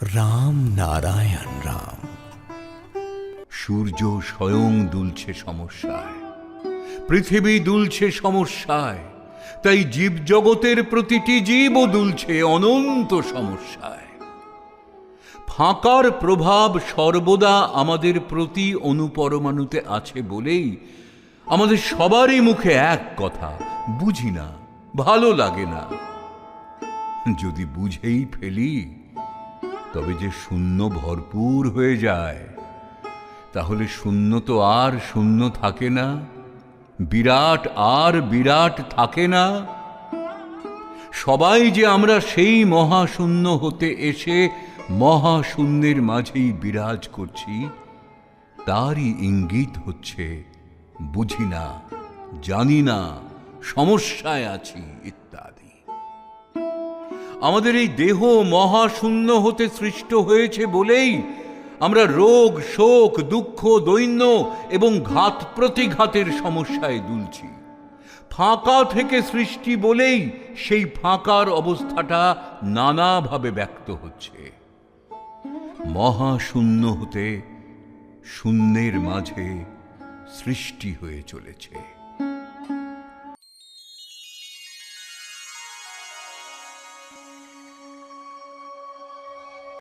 রাম নারায়ণ রাম। সূর্য স্বয়ং দুলছে সমস্যায়, পৃথিবী দুলছে সমস্যায়, তাই জীবজগতের প্রতিটি জীবও দুলছে অনন্ত সমস্যায়। ফাঁকার প্রভাব সর্বদা আমাদের প্রতি অনুপরমাণুতে আছে বলেই আমাদের সবারই মুখে এক কথা, বুঝি না, ভালো লাগে না। যদি বুঝেই ফেলি তবে যে শূন্য ভরপুর হয়ে যায়, তাহলে শূন্য তো আর শূন্য থাকে না, বিরাট আর বিরাট থাকে না। সবাই যে আমরা সেই মহাশূন্য হতে এসে মহাশূন্যের মাঝেই বিরাজ করছি, তারই ইঙ্গিত হচ্ছে বুঝি না, জানি না, সমস্যায় আছি ইত্যাদি। আমাদের এই দেহ মহাশূন্য হতে সৃষ্ট হয়েছে বলেই আমরা রোগ, শোক, দুঃখ, দৈন্য এবং ঘাত প্রতিঘাতের সমস্যায় দুলছি। ফাঁকা থেকে সৃষ্টি বলেই সেই ফাঁকার অবস্থাটা নানাভাবে ব্যক্ত হচ্ছে। মহাশূন্য হতে শূন্যের মাঝে সৃষ্টি হয়ে চলেছে।